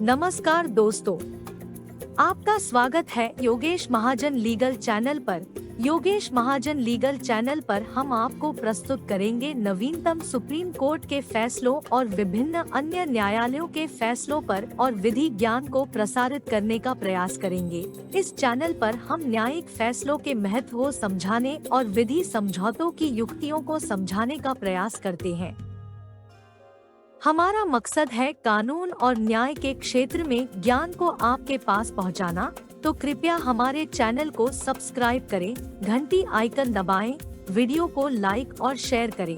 नमस्कार दोस्तों, आपका स्वागत है योगेश महाजन लीगल चैनल पर। योगेश महाजन लीगल चैनल पर हम आपको प्रस्तुत करेंगे नवीनतम सुप्रीम कोर्ट के फैसलों और विभिन्न अन्य न्यायालयों के फैसलों पर और विधि ज्ञान को प्रसारित करने का प्रयास करेंगे। इस चैनल पर हम न्यायिक फैसलों के महत्व को समझाने और विधि समझौतों की युक्तियों को समझाने का प्रयास करते हैं। हमारा मकसद है कानून और न्याय के क्षेत्र में ज्ञान को आपके पास पहुंचाना, तो कृपया हमारे चैनल को सब्सक्राइब करें, घंटी आइकन दबाएं, वीडियो को लाइक और शेयर करें।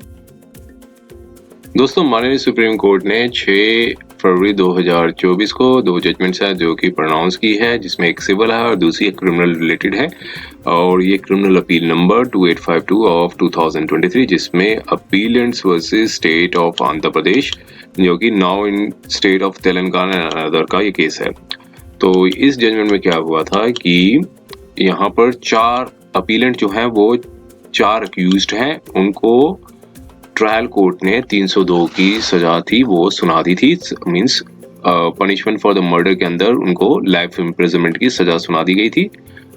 दोस्तों, माननीय सुप्रीम कोर्ट ने 6 फरवरी 2024 को 2 जजमेंट्स हैं जो कि प्रोनाउंस की है, जिसमें एक सिविल है और दूसरी एक क्रिमिनल रिलेटेड है। और ये क्रिमिनल अपील नंबर 2852 ऑफ 2023, जिसमें अपीलेंट्स versus state of Andhra Pradesh, जो कि now in state of Telangana other का ये केस है। तो इस जजमेंट में क्या हुआ था कि यहाँ पर 4 अपीलेंट जो हैं वो 4 अक्यूज्ड हैं, उनको ट्रायल कोर्ट ने 302 की सजा थी वो सुना दी थी। Means punishment for the murder के अंदर उनको लाइफ इम्प्रिजनमेंट की सजा सुना दी गई थी।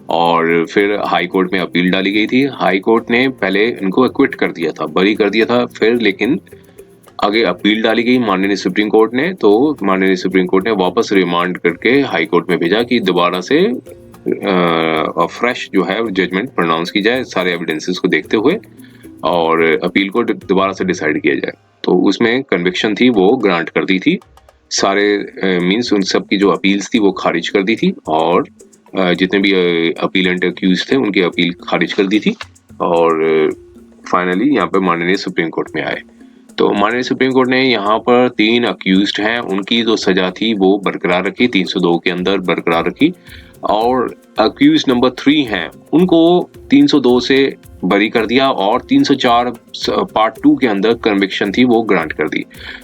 और फिर हाई कोर्ट में अपील डाली गई थी। हाई कोर्ट ने पहले इनको एक्विट कर दिया था, बरी कर दिया था, फिर लेकिन आगे अपील डाली गई माननीय सुप्रीम कोर्ट ने। तो माननीय सुप्रीम कोर्ट ने वापस रिमांड करके हाई कोर्ट में भेजा कि दोबारा से फ्रेश जो है जजमेंट प्रोनाउंस की जाए सारे एविडेंसेस को देखते हुए, और अपील को दोबारा से डिसाइड किया जाए। तो उसमें कन्विक्शन थी वो ग्रांट कर दी थी, सारे मींस उन सब की जो अपील्स थी वो खारिज कर दी थी, और जितने भी अपीलेंट अक्यूज थे उनकी अपील खारिज कर दी थी। और फाइनली यहाँ पे माननीय सुप्रीम कोर्ट में आए। तो माननीय सुप्रीम कोर्ट ने यहाँ पर 3 अक्यूज्ड हैं, उनकी जो सजा थी वो बरकरार रखी, 302 के अंदर बरकरार रखी। और अक्यूज नंबर 3 हैं उनको 302 से बरी कर दिया और 304 पार्ट 2 के अंदर कन्विक्शन थी वो ग्रांट कर दी।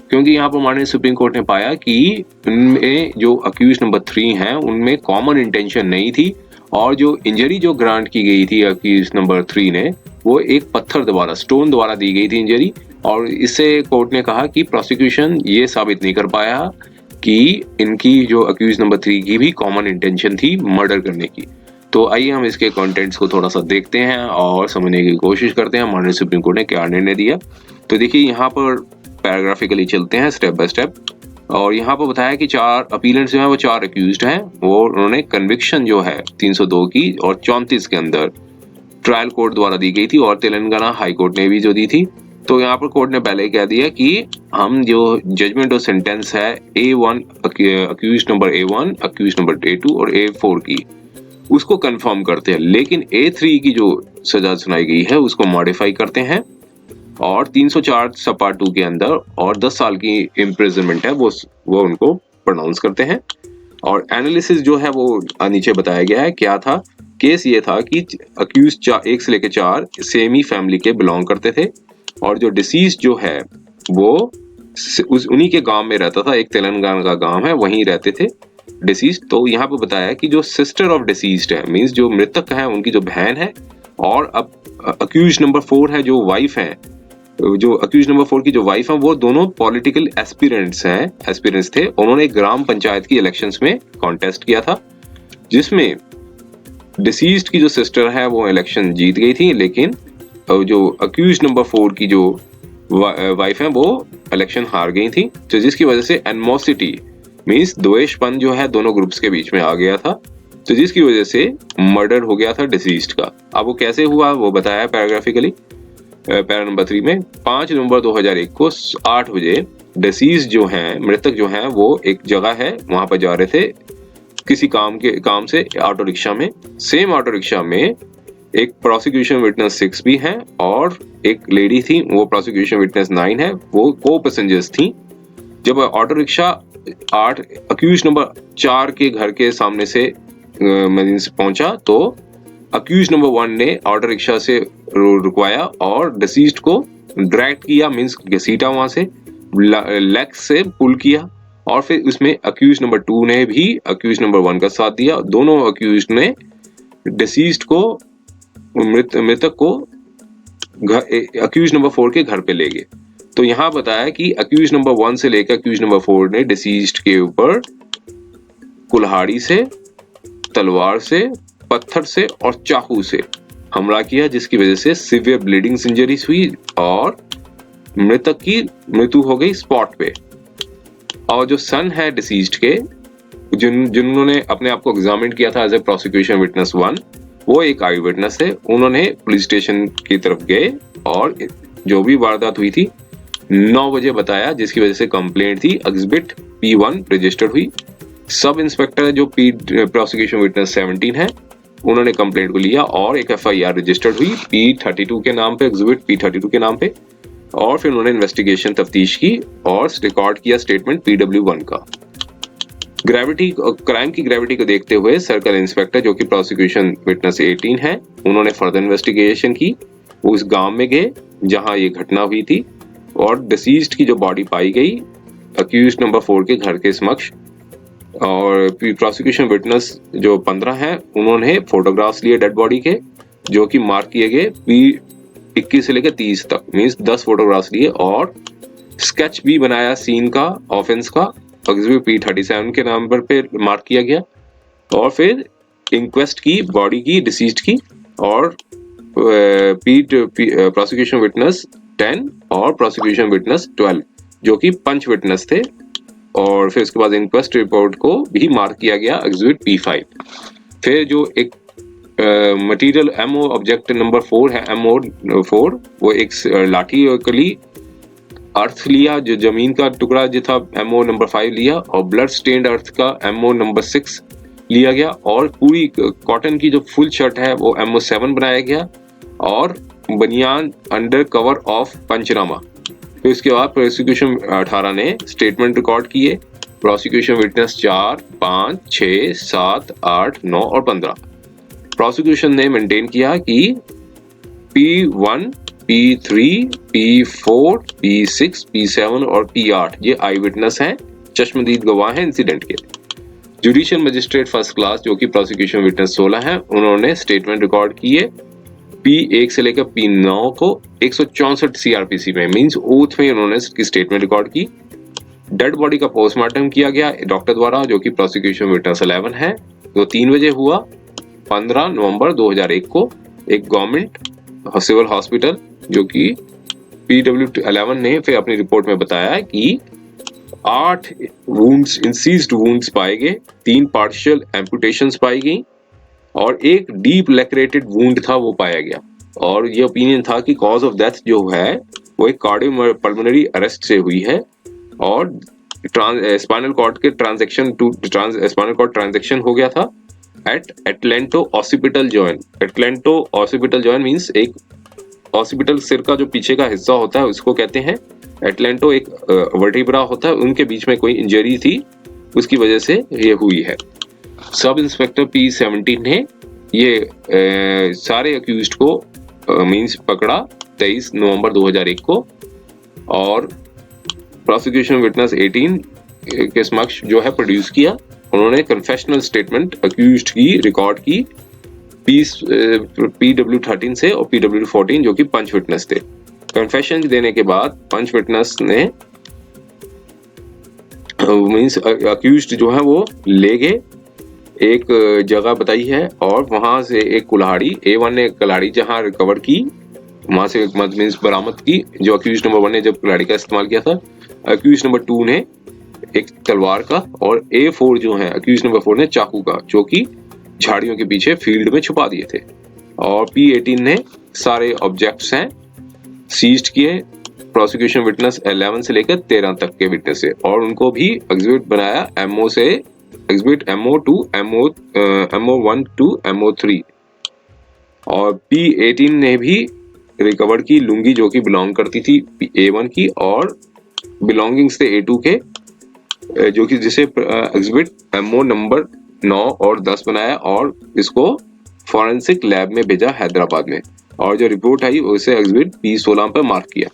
क्योंकि यहाँ पर माननीय सुप्रीम कोर्ट ने पाया कि उनमें जो अक्यूज नंबर 3 हैं उनमें कॉमन इंटेंशन नहीं थी, और जो इंजरी जो ग्रांट की गई थी अक्यूज नंबर 3 ने, वो एक पत्थर द्वारा, स्टोन द्वारा दी गई थी इंजरी। और इससे कोर्ट ने कहा कि प्रोसिक्यूशन ये साबित नहीं कर पाया कि इनकी जो अक्यूज नंबर 3 की भी कॉमन इंटेंशन थी मर्डर करने की। तो आइए हम इसके कंटेंट्स को थोड़ा सा देखते हैं और समझने की कोशिश करते हैं माननीय सुप्रीम कोर्ट ने क्या निर्णय दिया। तो देखिए, यहाँ पर पैराग्राफिकली चलते हैं स्टेप बाय स्टेप। और यहाँ पर बताया कि 4 अपीलेंट्स जो हैं वो 4 अक्यूज्ड हैं, वो उन्होंने कन्विक्शन जो है 302 की और 34 के अंदर ट्रायल कोर्ट द्वारा दी गई थी, और तेलंगाना हाई कोर्ट ने भी जो दी थी। तो यहाँ पर कोर्ट ने पहले कह दिया कि हम जो जजमेंट और सेंटेंस है A1 accused number A1, accused number A2 और A4 की, उसको कंफर्म करते हैं, लेकिन A3 की जो सजा सुनाई गई है उसको मॉडिफाई करते हैं और 304 सब पार्ट 2 के अंदर और 10 साल की इम्प्रिजनमेंट है वो उनको प्रोनाउंस करते हैं। और एनालिसिस जो है वो नीचे बताया गया है। क्या था केस? ये था कि अक्यूज 1 से लेकर 4 सेम ही फैमिली के बिलोंग करते थे, और जो डिसीज जो है वो उन्हीं के गांव में रहता था, एक तेलंगाना का गांव है, वहीं रहते थे डिसीज। तो यहाँ पे बताया कि जो सिस्टर ऑफ डिसीज्ड है, मींस जो मृतक है उनकी जो बहन है, और अब अक्यूज नंबर 4 है जो वाइफ है, जो अक्यूज नंबर 4 की जो वाइफ है, वो दोनों पॉलिटिकल एस्पिरेंट्स थे। उन्होंने ग्राम पंचायत की इलेक्शंस में कॉन्टेस्ट किया था, जिसमें डिसीज्ड की जो सिस्टर है वो इलेक्शन जीत गई थी, लेकिन जो अक्यूज नंबर 4 की जो वाइफ है वो इलेक्शन हार गई थी। तो जिसकी वजह से एनिमोसिटी मींस द्वेषपन जो है दोनों ग्रुप्स के बीच में आ गया था, तो जिसकी वजह से मर्डर हो गया था डिसीज्ड का। अब वो कैसे हुआ वो बताया पैराग्राफिकली पैरा नंबर 3 में। 5 नवंबर 2001 को 8 बजे डिसीज जो हैं, मृतक जो हैं, वो एक जगह है वहां पर जा रहे थे किसी काम से ऑटो रिक्शा में। सेम ऑटो रिक्शा में एक प्रोसिक्यूशन विटनेस 6 भी है और एक लेडी थी, वो प्रोसिक्यूशन विटनेस 9 है, वो को पैसेंजर्स थी। जब ऑटो रिक्शा 8 अक्यूज नंबर 4 के घर के सामने से पहुंचा, तो अक्यूज नंबर 1 ने ऑटो रिक्शा से रुकवाया और डिसीज्ड को ड्रैग किया, मींस घसीटा, वहां से लेग से पुल किया, और फिर उसमें अक्यूज नंबर 2 ने भी अक्यूज नंबर 1 का साथ दिया। दोनों अक्यूज ने डिसीज्ड को, मृतक को अक्यूज नंबर 4 के घर पे ले गए। तो यहाँ बताया कि अक्यूज नंबर 1 से लेकर अक्यूज नंबर 4 ने डिसीज्ड के ऊपर कुल्हाड़ी से, तलवार से, पत्थर से और चाकू से हमला किया, जिसकी वजह से सीवियर ब्लीडिंग इंजरीज हुई और मृतक की मृत्यु हो गई स्पॉट पे। और जो सन है डिसीज्ड के, जिन्होंने अपने आप को एग्जामिन किया था एज ए प्रोसिक्यूशन विटनेस 1, वो एक आई विटनेस है। उन्होंने पुलिस स्टेशन की तरफ गए और जो भी वारदात हुई थी 9 बजे बताया, जिसकी वजह से कंप्लेंट थी एग्जिबिट P1 रजिस्टर्ड हुई। सब इंस्पेक्टर जो प्रोसिक्यूशन विटनेस 17 है, उन्होंने कंप्लेंट को लिया और एक FIR रजिस्टर्ड हुई P32 के नाम पे, एग्जिबिट P32 के नाम पे। और फिर उन्होंने इन्वेस्टिगेशन तफ्तीश की और रिकॉर्ड किया स्टेटमेंट PW1 का। ग्रेविटी, क्राइम की ग्रेविटी को देखते हुए सर्कल इंस्पेक्टर जो कि प्रोसिक्यूशन विटनेस 18 है, उन्होंने फर्दर इन्वेस्टिगेशन की। उस गांव में गए जहां ये घटना हुई थी और डिसीज्ड की जो बॉडी पाई गई अक्यूज्ड नंबर 4 के घर के समक्ष। और प्रोसिक्यूशन विटनेस जो 15 है, उन्होंने फोटोग्राफ्स लिए डेड बॉडी के, जो कि मार्क किए गए P21 से लेकर 30 तक, मींस 10 फोटोग्राफ्स लिए और स्केच भी बनाया सीन का, ऑफेंस का, एग्जिबिट P37 के नंबर पे मार्क किया गया। और फिर इंक्वेस्ट की बॉडी की डिसीज्ड की और प्रोसिक्यूशन विटनेस 10 और प्रोसिक्यूशन विटनेस 12 जो कि पंच विटनेस थे। और फिर उसके बाद इंक्वेस्ट रिपोर्ट को भी मार्क किया गया एग्जिबिट P5। फिर जो एक मटेरियल MO ऑब्जेक्ट नंबर 4 है, MO4, वो एक लाठी कली अर्थ लिया, जो जमीन का टुकड़ा जो था MO नंबर 5 लिया, और ब्लड स्टेन्ड अर्थ का MO नंबर 6 लिया गया। और पूरी कॉटन की जो फुल शर्ट है वो MO7 बनाया गया और बनियान अंडर कवर ऑफ पंचनामा। फिर इसके बाद प्रोसिक्यूशन 18 ने स्टेटमेंट रिकॉर्ड किए। प्रोसिक्यूशन विटनेस 4, 5, 6, 7, 8, 9 और 15। प्रोसिक्यूशन ने मेंटेन किया कि P1, P3, P4, P6, P7 और P8 ये आई विटनेस हैं, चश्मदीद गवाह हैं इंसिडेंट के। जुडिशियल मजिस्ट्रेट फर्स्ट क्लास जो कि प्रोसिक्यूशन विटनेस 16 है, उन्होंने स्टेटमेंट रिकॉर्ड किए P1 से लेकर P9 को 164 CRPC में, मींस ओथ में उन्होंने इसकी स्टेटमेंट रिकॉर्ड की। डेड बॉडी का पोस्टमार्टम किया गया डॉक्टर द्वारा, जो कि प्रोसिक्यूशन विटनेस 11 है, जो 3 बजे हुआ 15 नवंबर 2001 को एक गवर्नमेंट सिविल हॉस्पिटल, जो कि PW11 ने फिर अपनी रिपोर्ट में बताया कि 8 वुंड्स, इंसीज्ड वुंड्स पाए गए, 3 पार्शियल एम्पुटेशंस पाई गई और एक डीप लैक्रेटेड वुंड था वो पाया गया। और ये ओपिनियन था कि कॉज ऑफ डेथ जो है वो एक कार्डियोपल्मोनरी अरेस्ट से हुई है और स्पाइनल कॉर्ड के स्पाइनल कॉर्ड ट्रांजैक्शन हो गया था at atlanto occipital join. Atlanto occipital join means एक ऑसिपिटल सिर का जो पीछे का हिस्सा होता है उसको कहते हैं। एटलेंटो एक वर्टिब्रा होता है, उनके बीच में कोई इंजरी थी, उसकी वजह से ये हुई है। सब इंस्पेक्टर P17 ने ये सारे अक्यूज्ड को मींस पकड़ा 23 नवंबर 2001 को और प्रोसिक्यूशन विटनेस 18 के समक्ष जो है प्रोड्यूस किया। उन्होंने कन्फेशनल स्टेटमेंट अक्यूज्ड की रिकॉर्ड की PW13 से और PW14 जो कि पंच विटनेस थे। कन्फेशन देने के बाद पंच विटनेस ने मींस अक्यूज्ड जो है वो ले गए, एक जगह बताई है और वहां से एक कुल्हाड़ी A1 ने कुल्हाड़ी जहां रिकवर की, वहां से मींस बरामद की, जो अक्यूज्ड नंबर 1 ने जब कुल्हाड़ी का इस्तेमाल किया था। अक्यूज्ड नंबर 2 ने एक तलवार का और A4 जो है अक्यूज्ड नंबर 4 ने चाकू का, जो कि झाड़ियों के पीछे फील्ड में छुपा दिए थे। और P18 ने सारे ऑब्जेक्ट्स हैं सीज्ड किए, प्रोसिक्यूशन विटनेस 11 से लेकर 13 तक के विटनेस से, और उनको भी एग्जिबिट बनाया MO से exhibit MO2, MO1 to MO3। और P18 ने भी रिकवर की लुंगी जो कि बिलोंग करती थी A1 की और बिलोंगिंग्स थे A2 के, जो कि जिसे एग्जिबिट MO नंबर 9 और 10 बनाया और इसको फॉरेंसिक लैब में भेजा हैदराबाद में, और जो रिपोर्ट आई उसे एग्जिबिट P16 पर मार्क किया।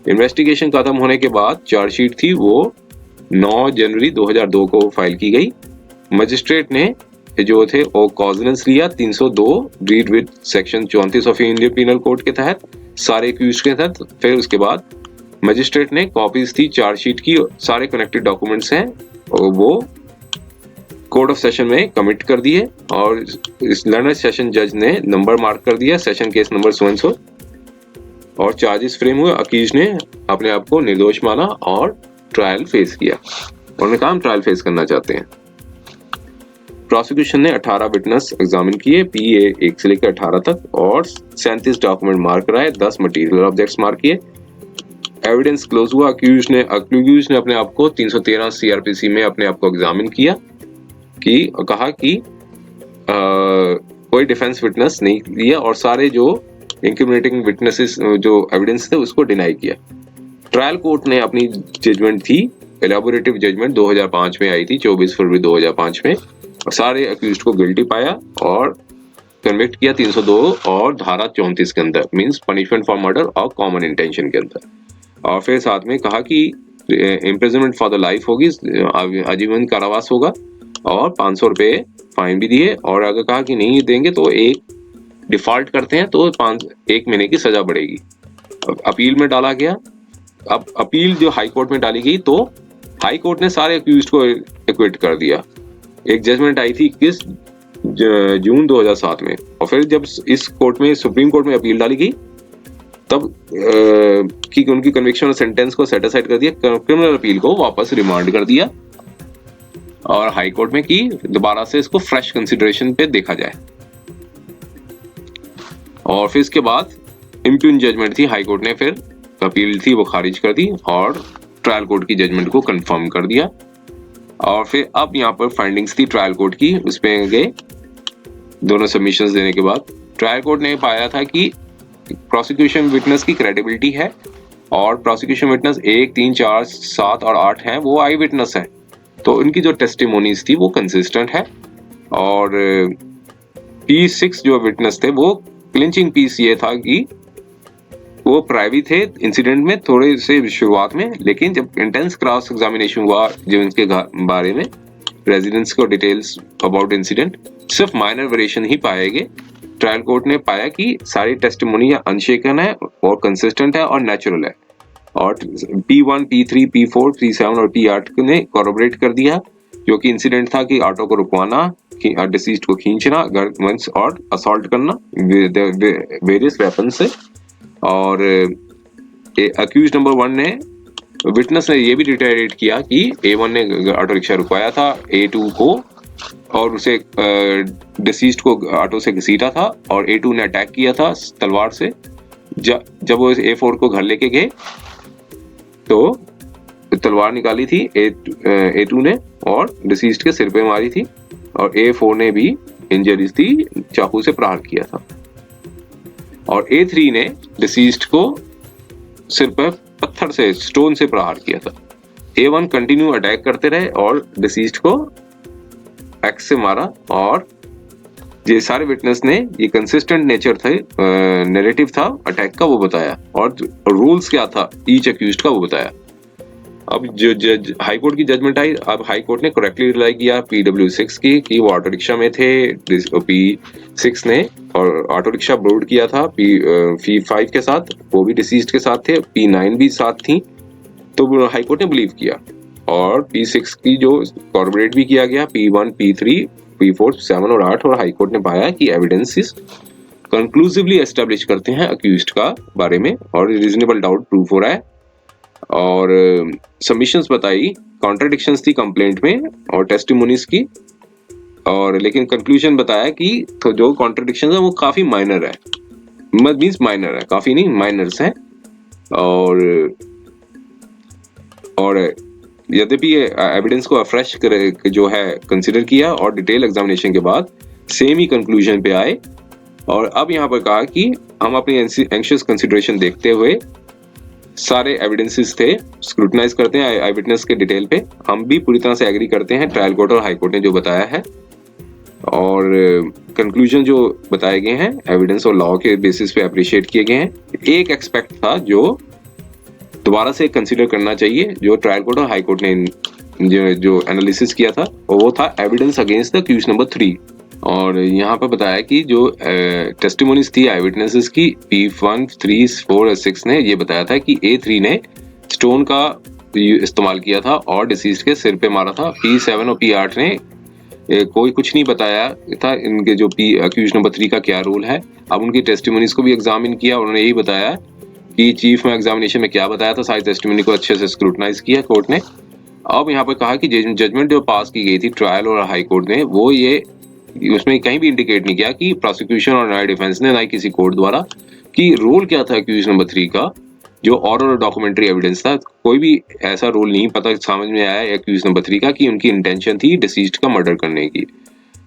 इन्वेस्टिगेशन खत्म होने के बाद चार्जशीट थी वो 9 जनवरी 2002 को फाइल की गई। मजिस्ट्रेट ने जो थे वो कॉजनेंस लिया 302 read with section 34 of Indian Penal Code के तहत सारे एक्यूज्ड के तहत। फिर उसके बाद मजिस्ट्रेट ने कॉपीज थी चार्जशीट की, सारे कनेक्टेड डॉक्यूमेंट्स हैं और वो कोर्ट ऑफ सेशन में कमिट कर दिए और इस लर्नर सेशन जज ने नंबर मार्क कर दिया, session case number so and so, और चार्जेस फ्रेम हुए। अक्यूज ने अपने आप को निर्दोष माना और ट्रायल फेस किया। उन्होंने कहा हम ट्रायल फेस करना चाहते हैं। प्रोसिक्यूशन ने 18 विटनेस एग्जामिन किए, PA 1 से लेकर 18 तक, और 37 डॉक्यूमेंट मार्क कराए, 10 मटेरियल ऑब्जेक्ट्स मार्क किए। एविडेंस क्लोज हुआ। अक्यूज ने अपने आप को 313 CRPC में अपने आप को एग्जामिन किया कि कहा कि कोई डिफेंस विटनेस नहीं लिया और सारे जो इंक्रिमिनेटिंग विटनेसेस जो एविडेंस थे उसको डिनाई किया। ट्रायल कोर्ट ने अपनी जजमेंट थी, एलैबोरेटिव जजमेंट 2005 में आई थी, 24 फरवरी 2005 में, और सारे अक्यूज्ड को गिल्टी पाया और कन्विक्ट किया 302 और धारा 34 के अंदर, मींस पनिशमेंट फॉर मर्डर और कॉमन इंटेंशन के अंदर। और फिर साथ में कहा कि इम्प्रिजनमेंट फॉर द लाइफ होगी, आजीवन कारावास होगा, और 500 रुपए फाइन भी दिए, और अगर कहा कि नहीं देंगे तो एक डिफॉल्ट करते हैं तो 1 महीने की सजा बढ़ेगी। अपील में डाला गया। अब अपील जो हाई कोर्ट में डाली गई तो हाई कोर्ट ने सारे अक्यूज्ड को एक्विट कर दिया। एक जजमेंट आई थी 21 जून 2007 में, और फिर जब इस कोर्ट में, सुप्रीम कोर्ट में अपील डाली गई तब कि उनकी कन्विक्शन और सेंटेंस को सेट असाइड कर दिया, क्रिमिनल अपील को वापस रिमांड कर दिया, और हाई कोर्ट में कि दोबारा से इसको फ्रेश कंसिडरेशन पे देखा जाए। और फिर इसके बाद इम्प्यून जजमेंट थी, हाई कोर्ट ने फिर अपील थी वो खारिज कर दी और ट्रायल कोर्ट की जजमेंट को कंफर्म कर दिया। और फिर अब यहाँ पर फाइंडिंग्स थी ट्रायल कोर्ट की, उस पे गए दोनों सबमिशंस देने के बाद। ट्रायल कोर्ट ने पाया था कि प्रोसिक्यूशन विटनेस की क्रेडिबिलिटी है, और प्रोसिक्यूशन विटनेस 1, 3, 4, 7 और 8 हैं, वो आई विटनेस है, तो उनकी जो टेस्टिमोनीज थी वो कंसिस्टेंट है। और P6 जो विटनेस थे वो क्लिंचिंग पीस ये था कि वो प्राइवेट थे इंसिडेंट में थोड़े से शुरुआत में, लेकिन जब इंटेंस क्रॉस एग्जामिनेशन हुआ जो इनके बारे में, रेजिडेंस को डिटेल्स अबाउट इंसिडेंट, सिर्फ माइनर वेरिएशन ही पाए गए। ट्रायल कोर्ट ने पाया कि सारी टेस्टिमोनी अनशेकन है और कंसिस्टेंट है और नेचुरल है, और P1, P3, P4, P7 और P8 ने कॉरोबोरेट कर दिया, जो कि इंसिडेंट था कि ऑटो को रुकवाना, डिसीज्ड को खींचना, गन्स और असॉल्ट करना वेरियस वेपन से। और अक्यूज नंबर 1 ने, विटनेस ने ये भी डिटेरेट किया कि A1 ने ऑटो रिक्शा रुकवाया था A2 को, और उसे डिसीज्ड को ऑटो से घसीटा था, और A2 ने अटैक किया था तलवार से। जब वो A4 को घर लेके गए तो तलवार निकाली थी A2 ने और डिसीज्ड के सिर पे मारी थी, और A4 ने भी इंजरीज थी, चाकू से प्रहार किया था। और A3 ने डिसीज्ड को सिर पर पत्थर से, स्टोन से प्रहार किया था। A1 कंटिन्यू अटैक करते रहे और डिसीज्ड को एक्स से मारा, और ये सारे विटनेस ने ये कंसिस्टेंट नेचर थे, नैरेटिव था अटैक का वो बताया, और रूल्स क्या था ईच अक्यूज्ड का वो बताया। अब जो जज हाई कोर्ट की जजमेंट आई, अब हाई कोर्ट ने करेक्टली रिलाई किया PW6 की कि वो ऑटो रिक्शा में थे। P6 ने और ऑटो रिक्शा बोर्ड किया था P5 के साथ, वो भी डिसीज्ड के साथ थे, P9 भी साथ थी, तो हाई कोर्ट ने बिलीव किया। और P6 की जो कॉर्पोरेट भी किया गया, P1, P3, P4, 7 और 8, और हाई कोर्ट ने पाया कि एविडेंसेस कंक्लूसिवली एस्टेब्लिश करते हैं अक्यूज्ड का बारे में, और रीजनेबल डाउट प्रूफ हो रहा है। और सबमिशंस बताई, कॉन्ट्रडिक्शंस थी कंप्लेंट में और टेस्टिमोनीज की, और लेकिन कंक्लूजन बताया कि तो जो कॉन्ट्रडिक्शंस है वो काफी माइनर है, मींस माइनर है, काफी नहीं माइनर्स हैं। और यद्यपि एविडेंस को फ्रेश जो है कंसिडर किया और डिटेल एग्जामिनेशन के बाद सेम ही कंक्लूजन पे आए। और अब यहाँ पर कहा कि हम अपनी एंशियस कंसिडरेशन देखते हुए सारे एविडेंसेस थे स्क्रूटनाइज करते हैं आई विटनेस के डिटेल पे, हम भी पूरी तरह से एग्री करते हैं ट्रायल कोर्ट और हाई कोर्ट ने जो बताया है, और कंक्लूजन जो बताए गए हैं एविडेंस और लॉ के बेसिस पे अप्रिशिएट किए गए हैं। एक एक्सपेक्ट था जो दोबारा से कंसीडर करना चाहिए, जो ट्रायल कोर्ट और हाई कोर्ट ने जो एनालिसिस किया था, और वो था evidence against the accused number 3। और यहाँ पर बताया कि जो टेस्टिमोनीज थी आई विटनेसेस की, P1, 3, 4 और 6 ने ये बताया था कि A3 ने स्टोन का इस्तेमाल किया था और डिसीज्ड के सिर पे मारा था। P7 और P8 ने कोई कुछ नहीं बताया था इनके जो अक्यूज नंबर 3 का क्या रोल है। अब उनकी टेस्टिमोनीज को भी एग्जामिन किया, उन्होंने यही बताया कि चीफ में एग्जामिनेशन में क्या बताया था, सारी टेस्टिमोनी को अच्छे से स्क्रूटनाइज किया कोर्ट ने। अब यहाँ पर कहा कि जजमेंट जो पास की गई थी ट्रायल और हाई कोर्ट ने, वो ये उसमें कहीं भी इंडिकेट नहीं किया कि प्रोसिक्यूशन और ना डिफेंस ने ना किसी कोर्ट द्वारा कि रोल क्या था अक्यूज नंबर 3 का, जो ऑरल और डॉक्यूमेंट्री एविडेंस था। कोई भी ऐसा रोल नहीं पता समझ में आया अक्यूज नंबर 3 का कि उनकी इंटेंशन थी डिसीज्ड का मर्डर करने की।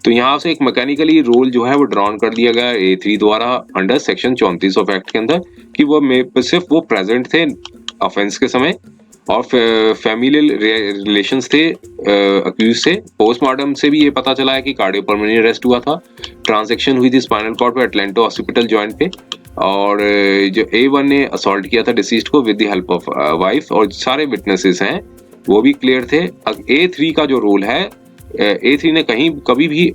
तो यहाँ से एक मैकेनिकली रोल जो है वो ड्रॉन कर दिया गया A3 द्वारा अंडर सेक्शन 34 ऑफ एक्ट के अंदर कि वो सिर्फ वो प्रेजेंट थे ऑफेंस के समय और फैमिलियल रिलेशंस थे अक्यूज से। पोस्टमार्टम से भी ये पता चला है कि कार्डियो पल्मोनरी अरेस्ट हुआ था, ट्रांजैक्शन हुई थी स्पाइनल कॉर्ड पे अटलांटा हॉस्पिटल जॉइंट पे, और जो A1 ने असॉल्ट किया था डिसीज्ड को with the help of wife, और सारे विटनेसेस हैं वो भी क्लियर थे। A3 का जो रोल है, A3 ने कहीं कभी भी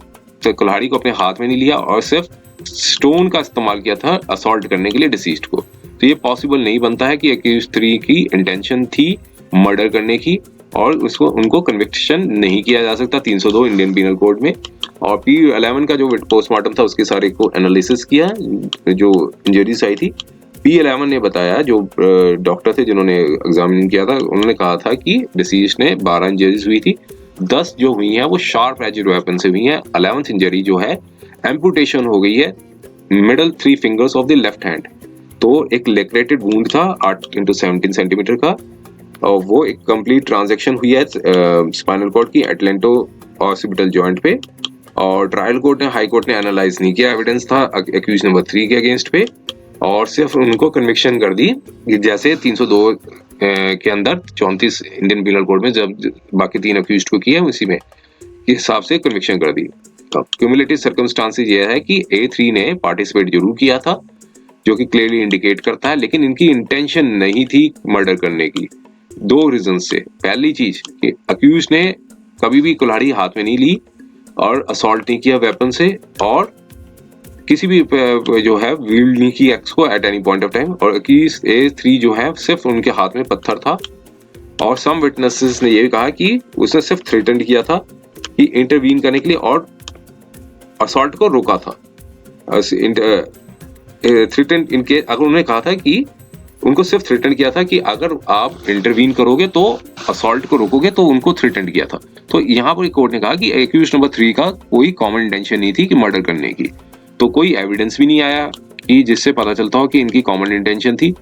कुल्हाड़ी को अपने हाथ में नहीं लिया और सिर्फ स्टोन का इस्तेमाल किया था असॉल्ट करने के लिए डिसीज्ड को। तो ये पॉसिबल नहीं बनता है कि अक्यूज 3 की इंटेंशन थी मर्डर करने की, और उसको उनको कन्विक्शन नहीं किया जा सकता 302 इंडियन पीनल कोड में। और P11 का जो पोस्टमार्टम था उसके सारे को एनालिसिस किया जो इंजरीज आई थी। P11 ने बताया, जो डॉक्टर थे जिन्होंने एग्जामिन किया था, उन्होंने कहा था कि डिसीज्ड ने 12 इंजरीज हुई थी, 10 जो हुई हैं वो शार्प एजेड वेपन से हुई हैं। 11th इंजरी जो है एम्पुटेशन हो गई है middle 3 fingers of the left hand. तो एक लेक्रेटेड वुंड था 8x17 सेंटीमीटर का, और वो एक कंप्लीट ट्रांजैक्शन हुई है स्पाइनल कॉर्ड की अटलांटा हॉस्पिटल जॉइंट पे। और ट्रायल कोर्ट ने, हाई कोर्ट ने एनालाइज नहीं किया, एविडेंस था अक्यूज नंबर 3 के अगेंस्ट पे, और सिर्फ उनको कन्विक्शन कर दी जैसे 302 के अंदर 34 इंडियन पीनल कोड में जब बाकी 3 अक्यूज्ड को किया उसी में हिसाब से कन्विक्शन कर दी। तो क्यूमुलेटिव सर्कमस्टांसेस ये है कि A3 ने पार्टिसिपेट जरूर किया था, जो कि क्लियरली इंडिकेट करता है, लेकिन इनकी इंटेंशन नहीं थी मर्डर करने की, 2 रीजन से। पहली चीज कि अक्यूज ने कभी भी कुल्हाड़ी हाथ में नहीं ली और असॉल्ट नहीं किया वेपन से, और किसी भी जो है विल्ड नहीं की एक्स को at any point of time. और अक्यूज A3 जो है सिर्फ उनके हाथ में पत्थर था, और सम विटनेसेस ने ये भी कहा कि उसने सिर्फ थ्रेटन किया था कि इंटरवीन करने के लिए और असॉल्ट को रोका था। थ्रेटन इनके अगर उन्होंने कहा था कि उनको सिर्फ थ्रेटन किया था कि अगर आप इंटरवीन करोगे तो असॉल्ट को रोकोगे, तो उनको थ्रेटन किया था। तो यहाँ पर कोर्ट ने कहा कि एक्यूज नंबर 3 का कोई कॉमन इंटेंशन नहीं थी कि मर्डर करने की। तो कोई एविडेंस भी नहीं आया कि जिससे पता चलता हो कि इनकी कॉमन इंटेंशन थी।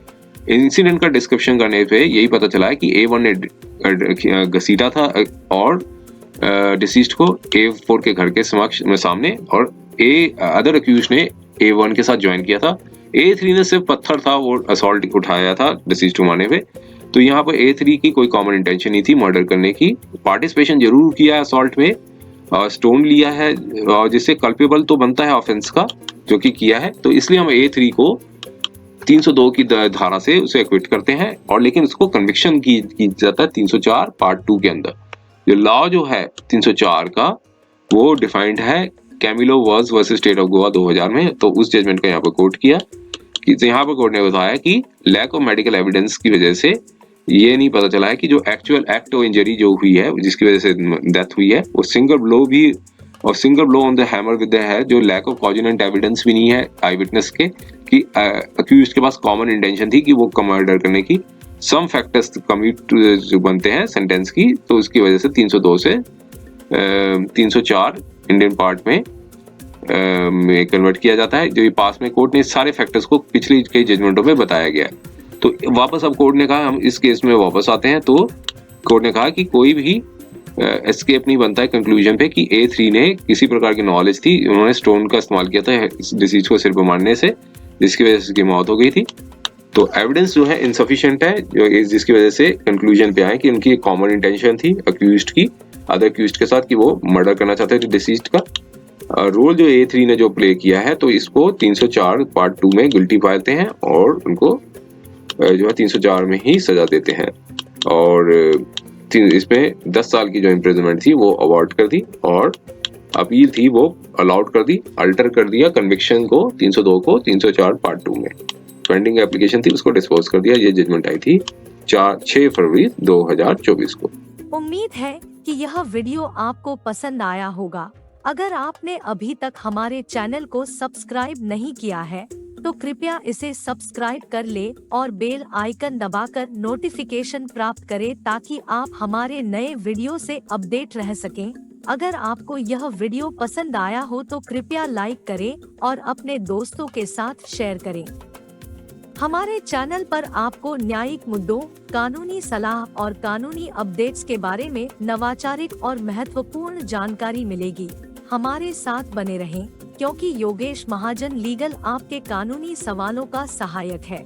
इंसिडेंट का डिस्क्रिप्शन करने पे यही पता चला है कि A1 ने घसीटा था और डिसीज्ड को A4 के घर के सामने, और अदर अक्यूज ने A1 के साथ ज्वाइन किया था। A3 ने सिर्फ पत्थर था वो असॉल्ट उठाया था डिसीज्ड को मारने पे। तो यहाँ पर A3 की कोई कॉमन इंटेंशन नहीं थी मर्डर करने की। पार्टिसिपेशन जरूर किया असॉल्ट में, स्टोन लिया है, और जिससे कल्पेबल तो बनता है ऑफेंस का, जो कि किया है। तो इसलिए हम A3 को 302 की धारा से उसे एक्विट करते हैं, और लेकिन उसको कन्विक्शन की जाता है 304 पार्ट 2 के अंदर। जो लॉ जो है 304 का वो डिफाइंड है Camilo vers versus state of Goa 2000 में। तो उस जजमेंट का यहाँ पर कोर्ट किया कि यहाँ पर कोर्ट ने बताया कि लैक ऑफ मेडिकल एविडेंस की वजह से ये नहीं पता चला है कि जो एक्चुअल एक्ट ऑफ इंजरी जो हुई है जिसकी वजह से डेथ हुई है वो सिंगल ब्लो भी, और single blow on the hammer with the है, जो लैक ऑफ कॉजिनेंट एविडेंस भी नहीं है आई विटनेस के कि अक्यूज्ड के पास कॉमन इंटेंशन थी कि वो मर्डर करने की। सम फैक्टर्स कमिट जो बनते हैं सेंटेंस की, तो उसकी वजह से 302 से 304 इंडियन पार्ट में कन्वर्ट किया जाता है। जो ये पास में कोर्ट ने सारे फैक्टर्स को पिछली कई जजमेंटों में बताया गया है। तो वापस अब कोर्ट ने कहा हम इस केस में वापस आते हैं। तो कोर्ट ने कहा कि कोई भी एस्केप नहीं बनता है कंक्लूजन पे कि A3 ने किसी प्रकार की नॉलेज थी, उन्होंने स्टोन का इस्तेमाल किया था डिसीज को सिर पर मारने से, जिसकी वजह से उसकी मौत हो गई थी। तो एविडेंस जो है इनसफिशिएंट है, जो जिसकी वजह से कंक्लूजन पे आए कि उनकी कॉमन इंटेंशन थी अक्यूज्ड की अदर अक्यूज्ड के साथ कि वो मर्डर करना चाहते थे डिसीज्ड का। रोल जो A3 ने जो प्ले किया है, तो इसको 304 पार्ट 2 में गिल्टी पाते हैं और उनको जो है 304 में ही सजा देते हैं, और इसमें 10 साल की जो इम्प्रिजनमेंट थी वो अवॉर्ड कर दी, और अपील थी वो अलाउड कर दी, अल्टर कर दिया कन्विक्शन को 302 को 304 पार्ट 2 में। पेंडिंग एप्लीकेशन थी उसको डिस्पोज कर दिया। ये जजमेंट आई थी 6 फरवरी 2024 को। उम्मीद है कि यह वीडियो आपको पसंद आया होगा। अगर आपने अभी तक हमारे चैनल को सब्सक्राइब नहीं किया है तो कृपया इसे सब्सक्राइब कर ले और बेल आइकन दबाकर नोटिफिकेशन प्राप्त करें ताकि आप हमारे नए वीडियो से अपडेट रह सकें। अगर आपको यह वीडियो पसंद आया हो तो कृपया लाइक करें और अपने दोस्तों के साथ शेयर करें। हमारे चैनल पर आपको न्यायिक मुद्दों, कानूनी सलाह और कानूनी अपडेट्स के बारे में नवाचारिक और महत्वपूर्ण जानकारी मिलेगी। हमारे साथ बने रहें, क्योंकि योगेश महाजन लीगल आपके कानूनी सवालों का सहायक है।